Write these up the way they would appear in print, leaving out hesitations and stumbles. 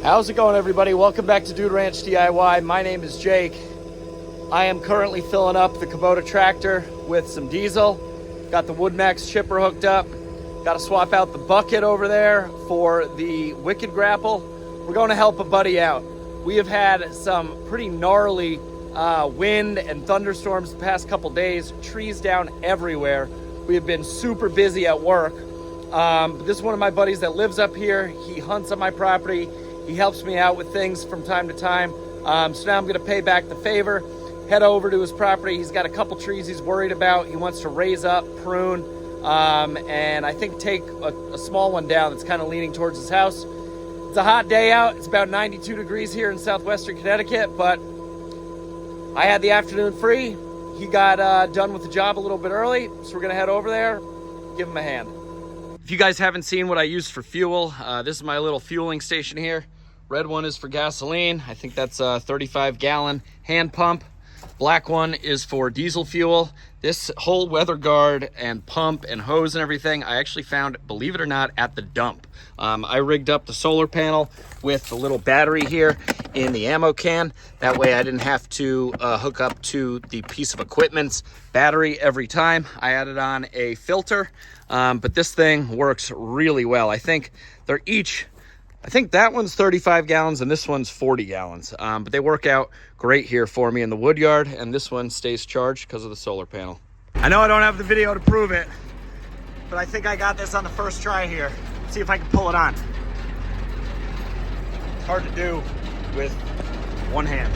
How's it going, everybody? Welcome back to Dude Ranch DIY. My name is Jake. I am currently filling up the Kubota tractor with some diesel. Got the WoodMaxx chipper hooked up. Got to swap out the bucket over there for the Wicked Grapple. We're going to help a buddy out. We have had some pretty gnarly wind and thunderstorms the past couple days. Trees down everywhere. We have been super busy at work. This is one of my buddies that lives up here. He hunts on my property. He helps me out with things from time to time. So now I'm gonna pay back the favor, head over to his property. He's got a couple trees he's worried about. He wants to raise up, prune, and I think take a small one down that's kind of leaning towards his house. It's a hot day out. It's about 92 degrees here in southwestern Connecticut, but I had the afternoon free. He got done with the job a little bit early, so we're gonna head over there, give him a hand. If you guys haven't seen what I use for fuel, this is my little fueling station here. Red one is for gasoline. I think that's a 35-gallon hand pump. Black one is for diesel fuel. This whole weather guard and pump and hose and everything, I actually found, believe it or not, at the dump. I rigged up the solar panel with the little battery here in the ammo can. That way I didn't have to hook up to the piece of equipment's battery every time. I added on a filter, but this thing works really well. I think that one's 35 gallons and this one's 40 gallons. But they work out great here for me in the wood yard, and this one stays charged because of the solar panel. I know I don't have the video to prove it, but I think I got this on the first try here. See if I can pull it on. It's hard to do with one hand.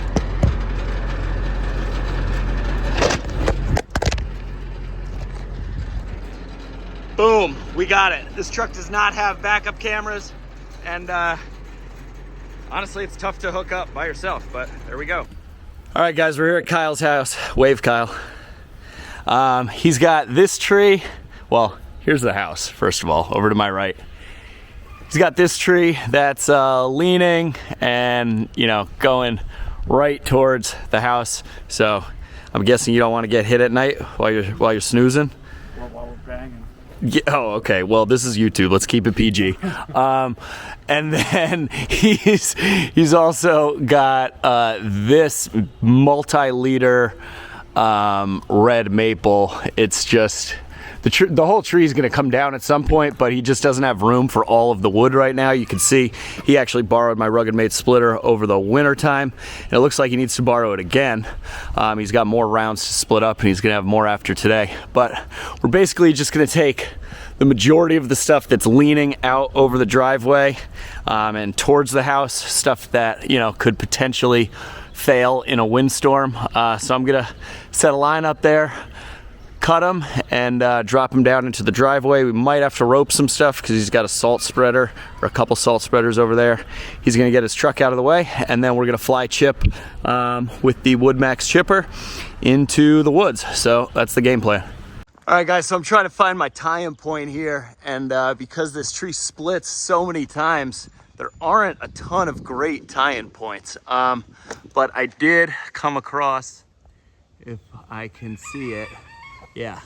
Boom, we got it. This truck does not have backup cameras, and honestly, it's tough to hook up by yourself, but there we go. All right, guys, we're here at Kyle's house. Wave, Kyle. He's got this tree. Well, here's the house, first of all, over to my right. He's got this tree that's leaning and, you know, going right towards the house. So I'm guessing you don't want to get hit at night while you're snoozing. While we're banging. Yeah, oh, okay. Well, this is YouTube. Let's keep it PG. And then he's also got this multi-liter red maple. It's just the whole tree is going to come down at some point, but he just doesn't have room for all of the wood right now. You can see he actually borrowed my RuggedMade splitter over the winter time, and it looks like he needs to borrow it again. He's got more rounds to split up, and he's going to have more after today. But we're basically just going to take the majority of the stuff that's leaning out over the driveway and towards the house, stuff that, you know, could potentially fail in a windstorm. So I'm going to set a line up there, cut them, and drop them down into the driveway. We might have to rope some stuff because he's got a salt spreader, or a couple salt spreaders over there. He's gonna get his truck out of the way, and then we're gonna fly chip with the WoodMaxx chipper into the woods. So that's the game plan. All right, guys, so I'm trying to find my tie-in point here, and because this tree splits so many times, there aren't a ton of great tie-in points. But I did come across, if I can see it, yeah,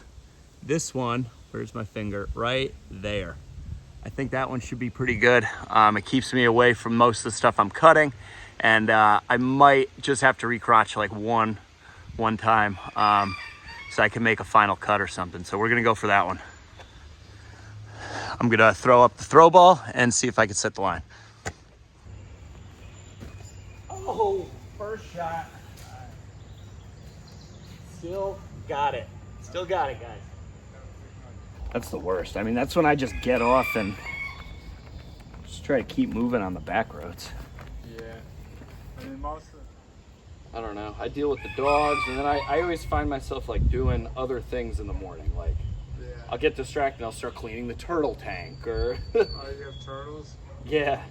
this one, where's my finger? Right there. I think that one should be pretty good. It keeps me away from most of the stuff I'm cutting, and I might just have to recrotch like one time so I can make a final cut or something. So we're gonna go for that one. I'm gonna throw up the throw ball and see if I can set the line. Oh, first shot. Still got it. Still got it, guys. That's the worst. I mean, that's when I just get off and just try to keep moving on the back roads. Yeah. I mean, I don't know. I deal with the dogs, and then I always find myself like doing other things in the morning. Like, yeah. I'll get distracted and I'll start cleaning the turtle tank, or Oh, you have turtles? yeah.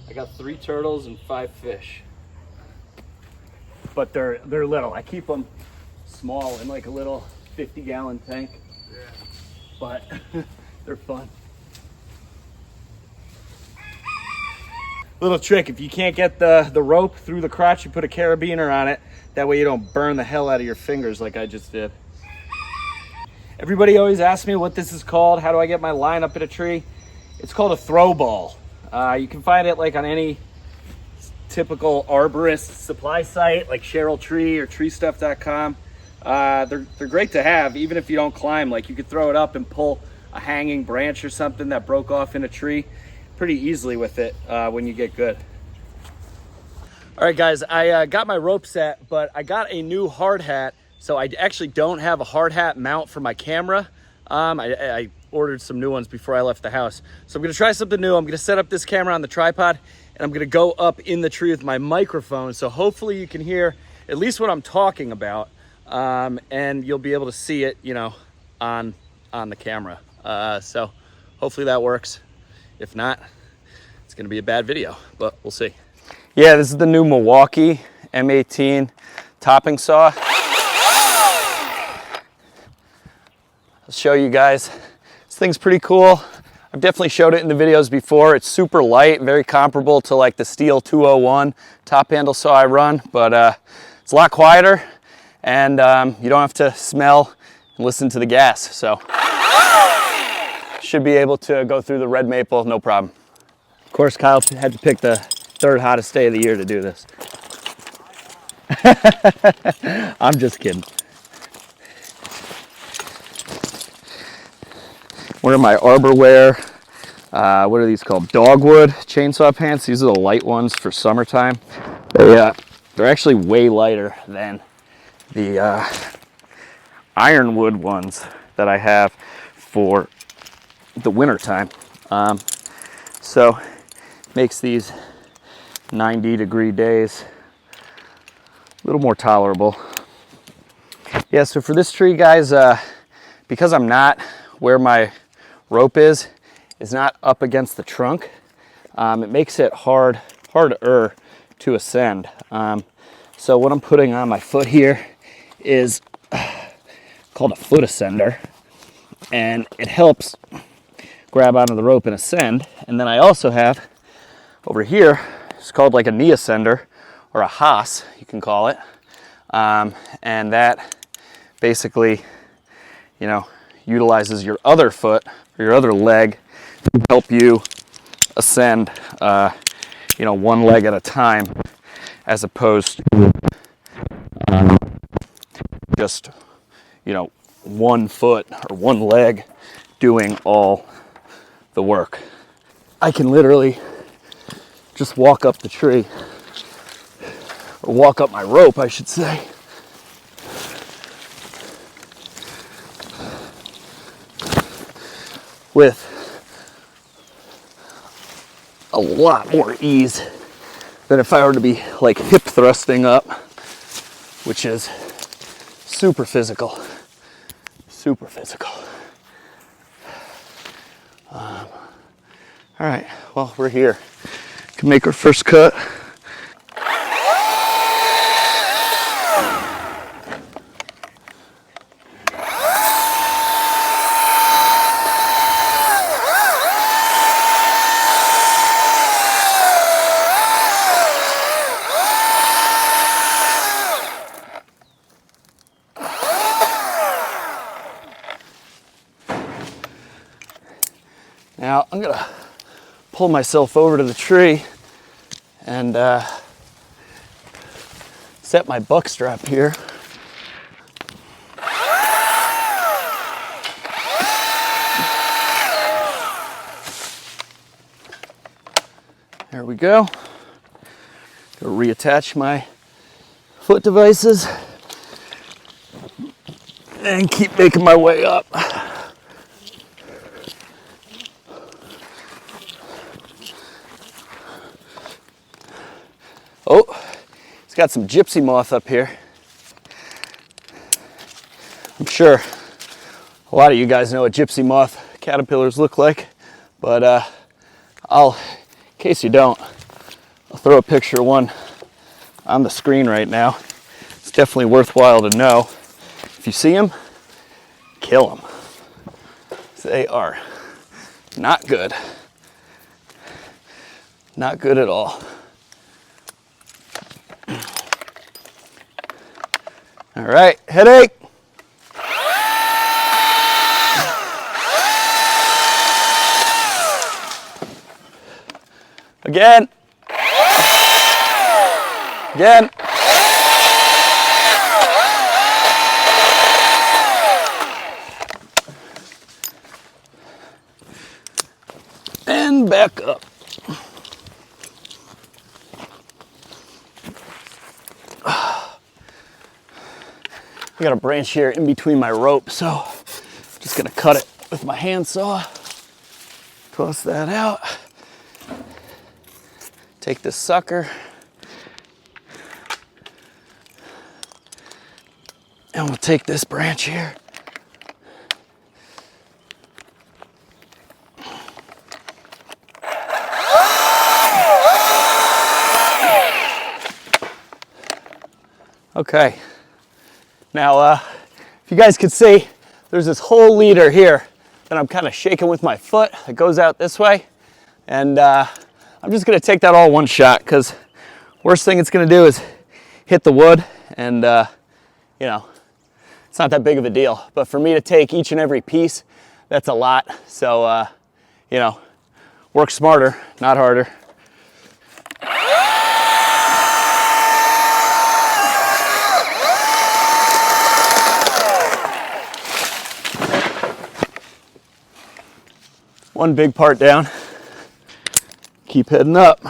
I got 3 turtles and 5 fish. But they're little. I keep them small in like a little 50-gallon tank. Yeah. But they're fun. Little trick, if you can't get the rope through the crotch, you put a carabiner on it. That way you don't burn the hell out of your fingers like I just did. Everybody always asks me what this is called. How do I get my line up in a tree? It's called a throw ball. You can find it like on any typical arborist supply site like Cheryl Tree or treestuff.com. They're great to have, even if you don't climb. Like, you could throw it up and pull a hanging branch or something that broke off in a tree pretty easily with it when you get good. All right, guys, I got my rope set, but I got a new hard hat, so I actually don't have a hard hat mount for my camera. I ordered some new ones before I left the house. So I'm gonna try something new. I'm gonna set up this camera on the tripod, and I'm gonna go up in the tree with my microphone, so hopefully you can hear at least what I'm talking about, and you'll be able to see it, you know, on the camera. So hopefully that works. If not, it's gonna be a bad video, but we'll see. Yeah, this is the new Milwaukee M18 topping saw. I'll show you guys. This thing's pretty cool. I've definitely showed it in the videos before. It's super light, very comparable to like the Stihl 201 top handle saw I run, but it's a lot quieter, and you don't have to smell and listen to the gas. So should be able to go through the red maple, no problem. Of course, Kyle had to pick the third hottest day of the year to do this. I'm just kidding. One of my Arborwear, what are these called? Dogwood chainsaw pants. These are the light ones for summertime. They're actually way lighter than the ironwood ones that I have for the winter time. So makes these 90-degree days a little more tolerable. Yeah, so for this tree, guys, because I'm not where my rope is not up against the trunk, it makes it harder to ascend. So what I'm putting on my foot here is called a foot ascender, and it helps grab onto the rope and ascend. And then I also have over here, it's called like a knee ascender, or a Haas, you can call it. And that basically, you know, utilizes your other foot or your other leg to help you ascend, you know, one leg at a time, as opposed to just, you know, one foot or one leg doing all the work. I can literally just walk up the tree, or walk up my rope, I should say, with a lot more ease than if I were to be like hip thrusting up, which is super physical, super physical. All right, well, we're here. Can make our first cut. Now I'm gonna pull myself over to the tree and set my buck strap here. There we go. Gonna reattach my foot devices and keep making my way up. Oh, it's got some gypsy moth up here. I'm sure a lot of you guys know what gypsy moth caterpillars look like, but in case you don't, I'll throw a picture of one on the screen right now. It's definitely worthwhile to know. If you see them, kill them. They are not good. Not good at all. All right, headache. Again. Again. And back up. I got a branch here in between my rope, so I'm just gonna cut it with my handsaw. Toss that out. Take this sucker. And we'll take this branch here. Okay. Now, if you guys could see, there's this whole leader here that I'm kind of shaking with my foot that goes out this way. And I'm just gonna take that all one shot, because worst thing it's gonna do is hit the wood, and you know, it's not that big of a deal. But for me to take each and every piece, that's a lot. So, you know, work smarter, not harder. One big part down. Keep heading up.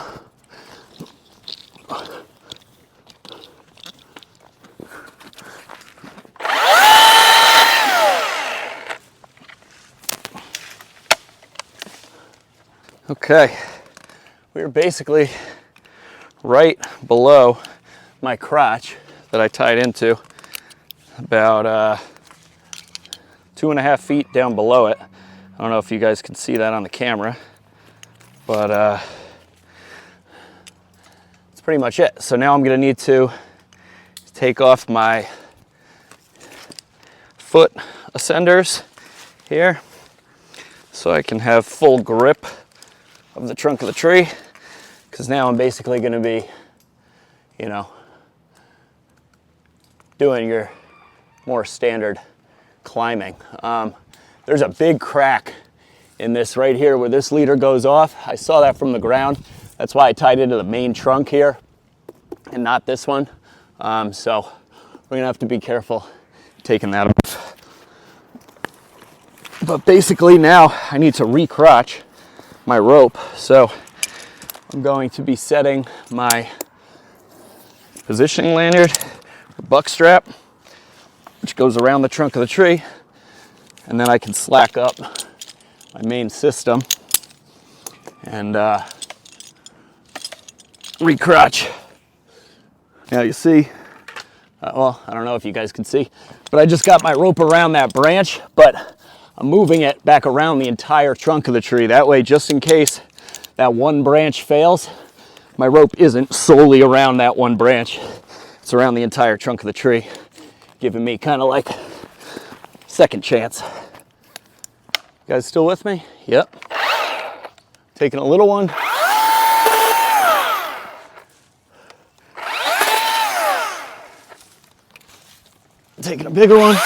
Okay, we're basically right below my crotch that I tied into, about 2.5 feet down below it. I don't know if you guys can see that on the camera, but that's pretty much it. So now I'm gonna need to take off my foot ascenders here so I can have full grip of the trunk of the tree, because now I'm basically gonna be, you know, doing your more standard climbing. There's a big crack in this right here where this leader goes off. I saw that from the ground. That's why I tied into the main trunk here and not this one. So we're gonna have to be careful taking that off. But basically now I need to recrotch my rope. So I'm going to be setting my positioning lanyard, buck strap, which goes around the trunk of the tree. And then I can slack up my main system and recrotch. Now you see, well, I don't know if you guys can see, but I just got my rope around that branch, but I'm moving it back around the entire trunk of the tree. That way, just in case that one branch fails, my rope isn't solely around that one branch. It's around the entire trunk of the tree, giving me kind of like second chance. You guys still with me? Yep. Taking a little one. Taking a bigger one.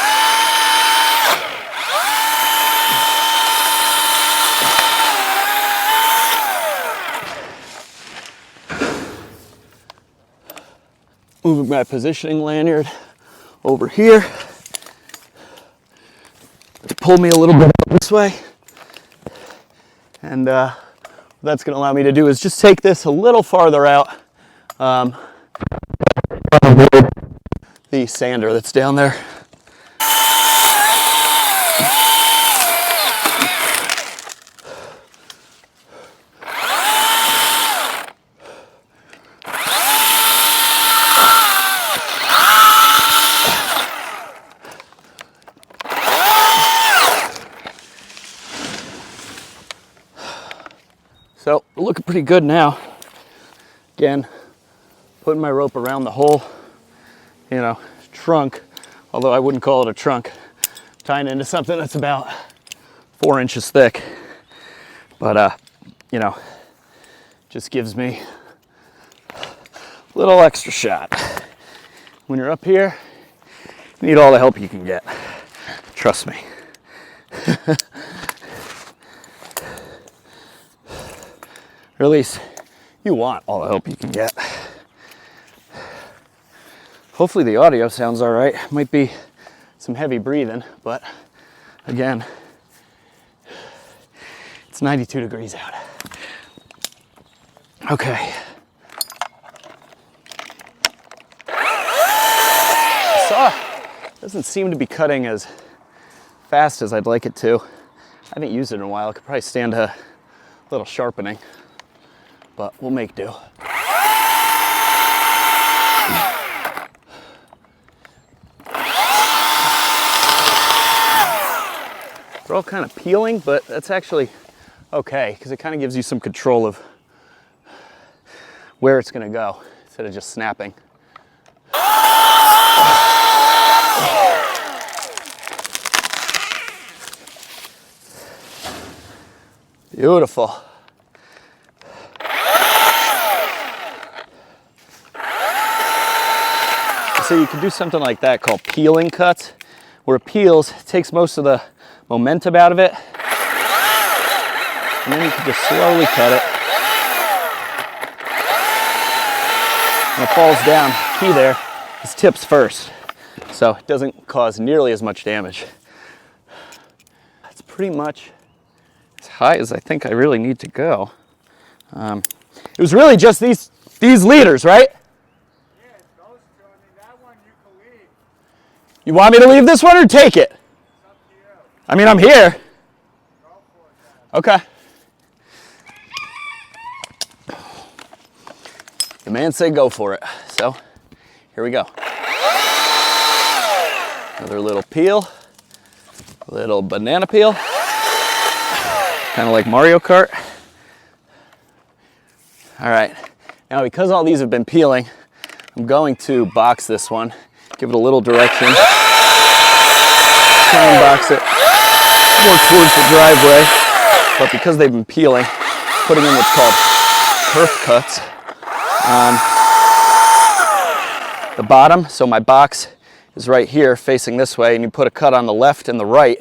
Moving my positioning lanyard over here to pull me a little bit up this way. And what that's going to allow me to do is just take this a little farther out. The sander that's down there. So we're looking pretty good now. Again, putting my rope around the whole, you know, trunk, although I wouldn't call it a trunk. Tying into something that's about 4 inches thick. But, you know, just gives me a little extra shot. When you're up here, you need all the help you can get. Trust me. Or at least you want all the help you can get. Hopefully the audio sounds all right. Might be some heavy breathing, but again, it's 92 degrees out. Okay. Saw doesn't seem to be cutting as fast as I'd like it to. I haven't used it in a while. It could probably stand a little sharpening, but we'll make do. They're all kind of peeling, but that's actually okay because it kind of gives you some control of where it's going to go instead of just snapping. Beautiful. So you can do something like that called peeling cuts, where it peels, it takes most of the momentum out of it, and then you can just slowly cut it. When it falls down, key there is tips first, so it doesn't cause nearly as much damage. That's pretty much as high as I think I really need to go. It was really just these leaders, right? Yeah, those two. I mean, that one you can leave. You want me to leave this one or take it? It's up to you. I mean, I'm here. Go for it, then. Okay. The man said go for it. So, here we go. Another little peel. Little banana peel. Kind of like Mario Kart. All right. Now, because all these have been peeling, I'm going to box this one. Give it a little direction. Try and box it more towards the driveway. But because they've been peeling, putting in what's called kerf cuts on the bottom. So my box is right here facing this way, and you put a cut on the left and the right,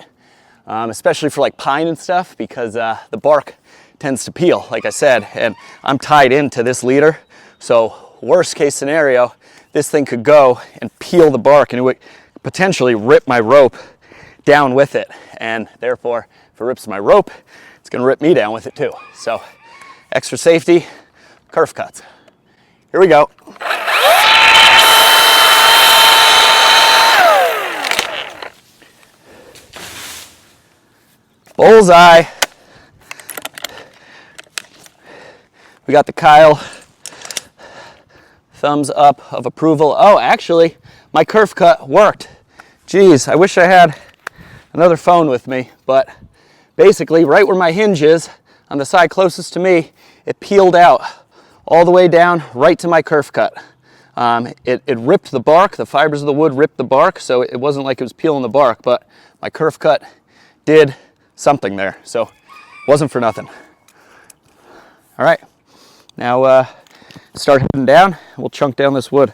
especially for like pine and stuff, because the bark tends to peel, like I said, and I'm tied into this leader. So worst case scenario, this thing could go and peel the bark, and it would potentially rip my rope down with it. And therefore, if it rips my rope, it's gonna rip me down with it too. So extra safety, kerf cuts. Here we go. Bullseye. We got the Kyle thumbs up of approval. Oh, actually, my kerf cut worked. Geez, I wish I had another phone with me, but basically right where my hinge is, on the side closest to me, it peeled out all the way down right to my kerf cut. It ripped the bark, the fibers of the wood ripped the bark, so it wasn't like it was peeling the bark, but my kerf cut did something there, so it wasn't for nothing. All right, now start heading down, we'll chunk down this wood.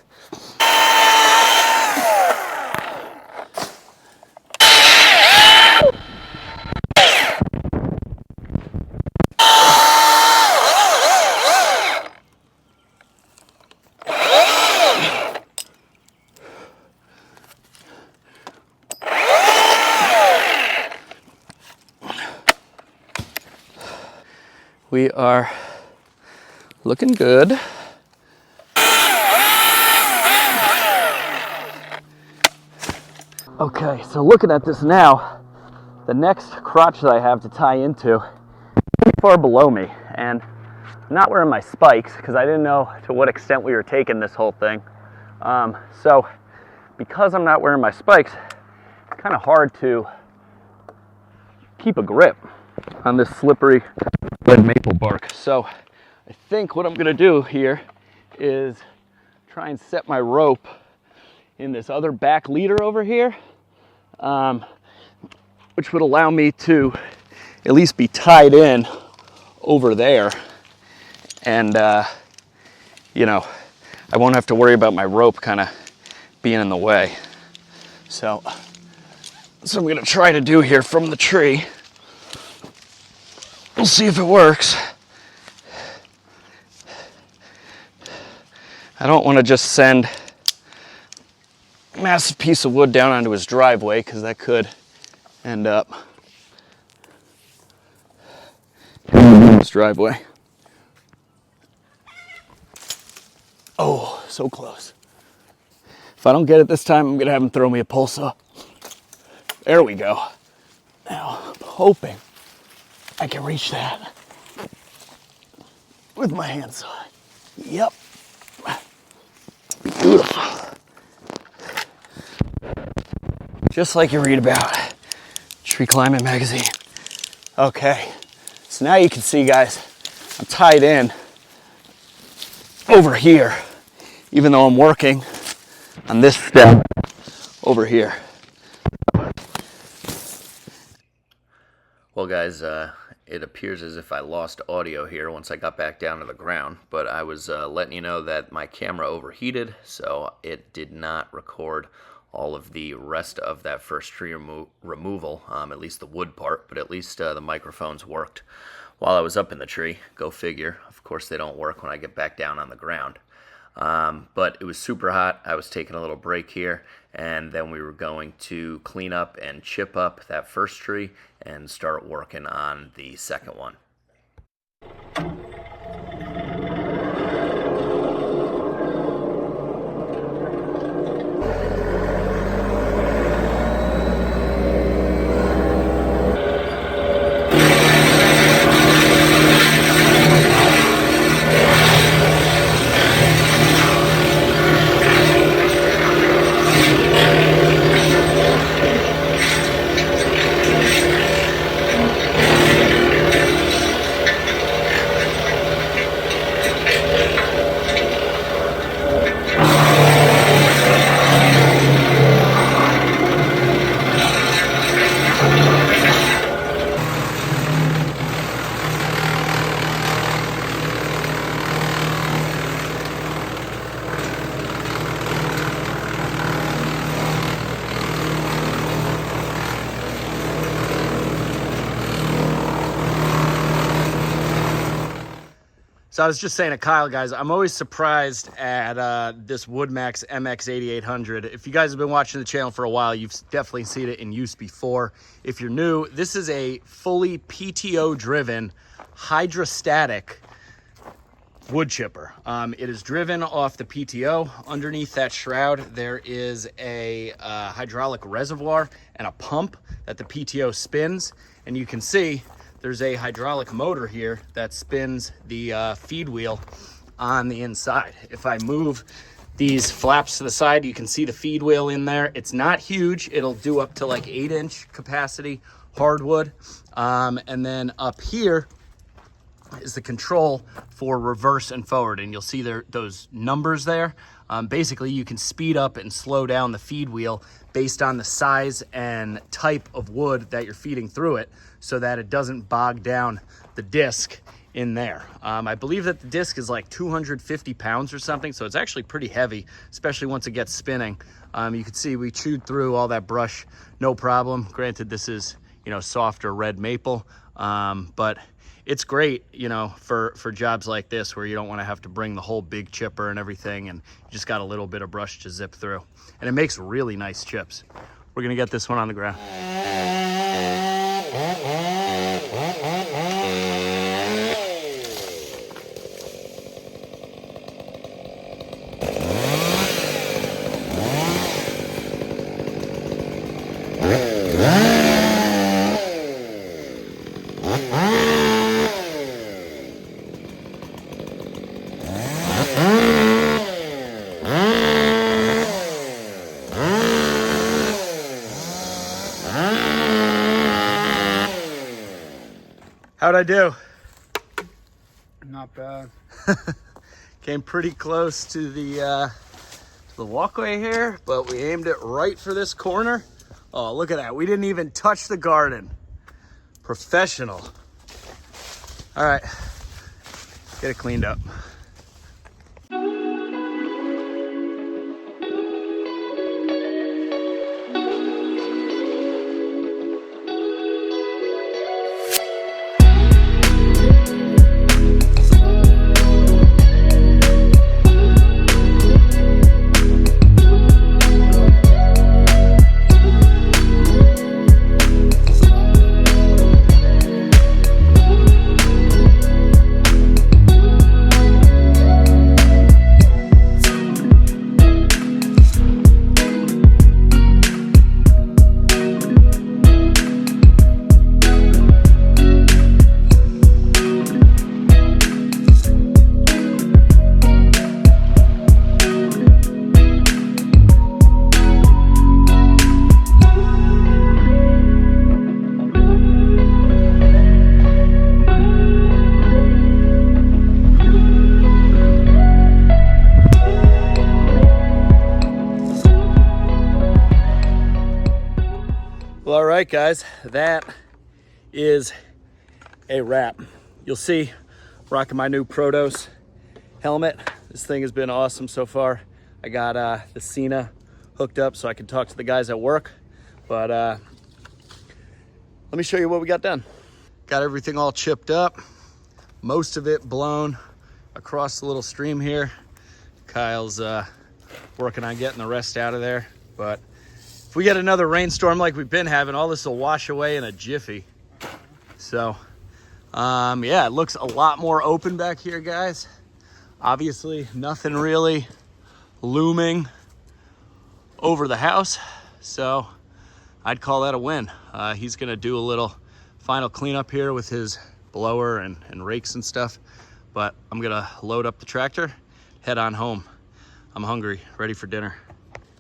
We are looking good. Okay, so looking at this now, the next crotch that I have to tie into is pretty far below me, and I'm not wearing my spikes because I didn't know to what extent we were taking this whole thing. So because I'm not wearing my spikes, it's kind of hard to keep a grip on this slippery red maple bark. So I think what I'm gonna do here is try and set my rope in this other back leader over here, which would allow me to at least be tied in over there, and you know, I won't have to worry about my rope kind of being in the way. So I'm gonna try to do here from the tree. We'll see if it works. I don't want to just send massive piece of wood down onto his driveway, because that could end up in his driveway. Oh, so close. If I don't get it this time, I'm gonna have him throw me a pole saw. There we go. Now, I'm hoping I can reach that with my hand saw. Yep. Beautiful. Just like you read about. Tree Climbing Magazine. Okay, so now you can see, guys, I'm tied in over here, even though I'm working on this step over here. Well, guys, it appears as if I lost audio here once I got back down to the ground, but I was letting you know that my camera overheated, so it did not record all of the rest of that first tree removal, at least the wood part, but at least the microphones worked while I was up in the tree. Go figure. Of course, they don't work when I get back down on the ground. But it was super hot. I was taking a little break here, and then we were going to clean up and chip up that first tree and start working on the second one. So I was just saying to Kyle, guys, I'm always surprised at this WoodMaxx MX8800. If you guys have been watching the channel for a while, you've definitely seen it in use before. If you're new, this is a fully PTO-driven, hydrostatic wood chipper. It is driven off the PTO. Underneath that shroud, there is a hydraulic reservoir and a pump that the PTO spins. And you can see there's a hydraulic motor here that spins the feed wheel on the inside. If I move these flaps to the side, you can see the feed wheel in there. It's not huge. It'll do up to like 8-inch capacity hardwood. And then up here is the control for reverse and forward. And you'll see there those numbers there. Basically, you can speed up and slow down the feed wheel based on the size and type of wood that you're feeding through it, so that it doesn't bog down the disc in there. I believe that the disc is like 250 pounds or something, so it's actually pretty heavy, especially once it gets spinning. You can see we chewed through all that brush, no problem. Granted, this is, you know, softer red maple, but it's great, you know, for jobs like this where you don't want to have to bring the whole big chipper and everything, and you just got a little bit of brush to zip through. And it makes really nice chips. We're gonna get this one on the ground. How'd I do? Not bad. Came pretty close to the walkway here, but we aimed it right for this corner. Oh, look at that. We didn't even touch the garden. Professional. All right, get it cleaned up. right, guys, that is a wrap. You'll see, rocking my new Protos helmet. This thing has been awesome so far. I got the Cena hooked up so I can talk to the guys at work. But let me show you what we got done. Got everything all chipped up, most of it blown across the little stream here. Kyle's working on getting the rest out of there. But if we get another rainstorm like we've been having, all this will wash away in a jiffy. So yeah, it looks a lot more open back here, guys. Obviously nothing really looming over the house, so I'd call that a win. He's gonna do a little final cleanup here with his blower and rakes and stuff, but I'm gonna load up the tractor, head on home. I'm hungry, ready for dinner.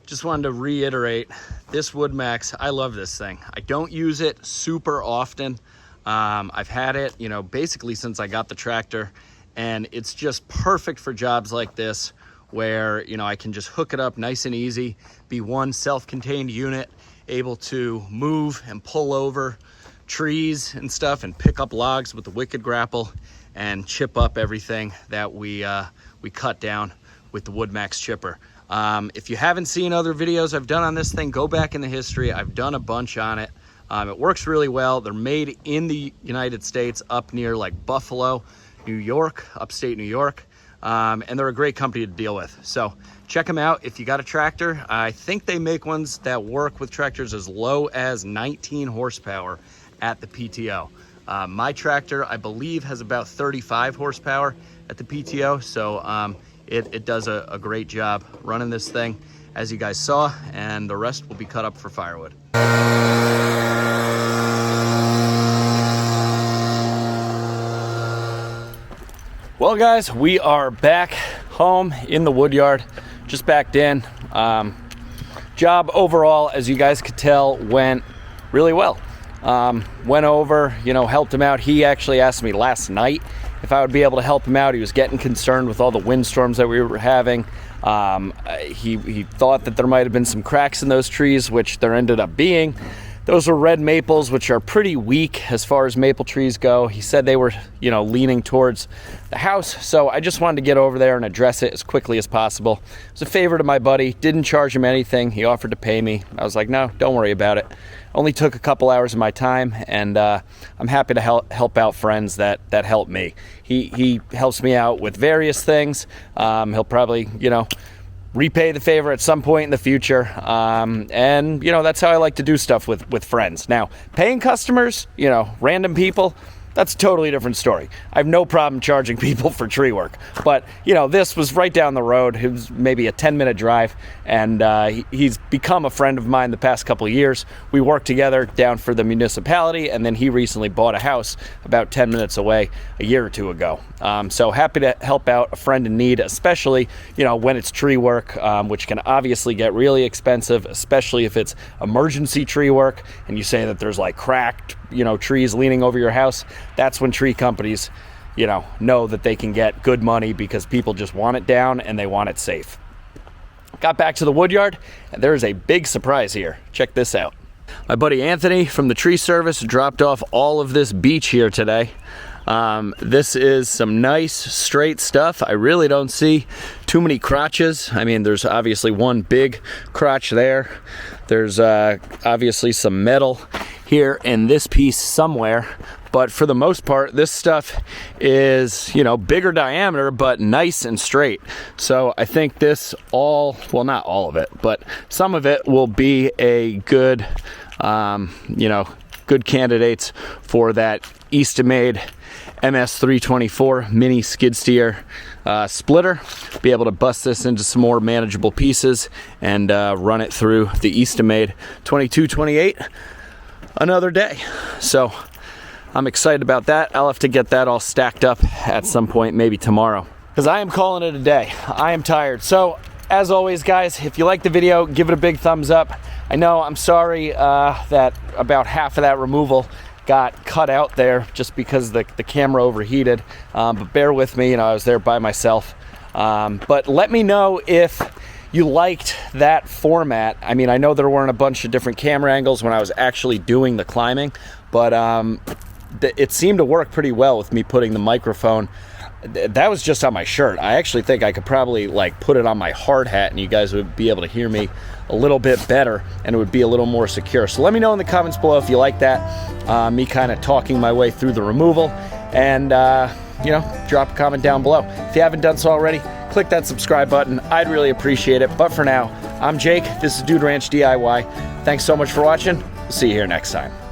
Just wanted to reiterate, this WoodMaxx, I love this thing. I don't use it super often. I've had it, you know, basically since I got the tractor, and it's just perfect for jobs like this where, you know, I can just hook it up nice and easy, be one self-contained unit, able to move and pull over trees and stuff and pick up logs with the Wicked Grapple and chip up everything that we cut down with the WoodMaxx chipper. If you haven't seen other videos I've done on this thing, go back in the history. I've done a bunch on it. It works really well. They're made in the United States up near like Buffalo, New York, upstate New York. And they're a great company to deal with. So check them out if you got a tractor. I think they make ones that work with tractors as low as 19 horsepower at the PTO. My tractor, I believe, has about 35 horsepower at the PTO. So it does a great job running this thing, as you guys saw, and the rest will be cut up for firewood. Well, guys, we are back home in the wood yard, just backed in. Job overall, as you guys could tell, went really well. Went over, you know, helped him out. He actually asked me last night if I would be able to help him out. He was getting concerned with all the windstorms that we were having. He thought that there might have been some cracks in those trees, which there ended up being. Those were red maples, which are pretty weak as far as maple trees go. He said they were, you know, leaning towards the house. So I just wanted to get over there and address it as quickly as possible. It was a favor to my buddy. Didn't charge him anything. He offered to pay me. I was like, no, don't worry about it. Only took a couple hours of my time, and I'm happy to help out friends that help me. He helps me out with various things. He'll probably, you know, repay the favor at some point in the future. And, you know, that's how I like to do stuff with friends. Now, paying customers, you know, random people, that's a totally different story. I have no problem charging people for tree work. But, you know, this was right down the road. It was maybe a 10-minute drive. And he's become a friend of mine the past couple of years. We worked together down for the municipality. And then he recently bought a house about 10 minutes away a year or two ago. So happy to help out a friend in need, especially, you know, when it's tree work, which can obviously get really expensive, especially if it's emergency tree work and you say that there's like cracked, you know, trees leaning over your house. That's when tree companies, you know that they can get good money because people just want it down and they want it safe. Got back to the woodyard, and there's a big surprise here. Check this out. My buddy Anthony from the tree service dropped off all of this beech here today. This is some nice straight stuff. I really don't see too many crotches. I mean, there's obviously one big crotch there. There's obviously some metal here in this piece somewhere, but for the most part, this stuff is, you know, bigger diameter, but nice and straight. So I think this well, not all of it, but some of it will be a good, you know, good candidates for that Eastonmade MS-324 mini skid steer splitter. Be able to bust this into some more manageable pieces and run it through the Eastonmade 2228 another day. So I'm excited about that. I'll have to get that all stacked up at some point, maybe tomorrow, because I am calling it a day. I am tired. So as always, guys, if you like the video, give it a big thumbs up. I know I'm sorry that about half of that removal got cut out there just because the camera overheated, but bear with me, you know, I was there by myself. But let me know if you liked that format. I mean, I know there weren't a bunch of different camera angles when I was actually doing the climbing, but it seemed to work pretty well with me putting the microphone. That was just on my shirt. I actually think I could probably like put it on my hard hat and you guys would be able to hear me a little bit better and it would be a little more secure. So let me know in the comments below if you like that, me kind of talking my way through the removal, and you know, drop a comment down below. If you haven't done so already, click that subscribe button. I'd really appreciate it. But for now, I'm Jake. This is Dude Ranch DIY. Thanks so much for watching. See you here next time.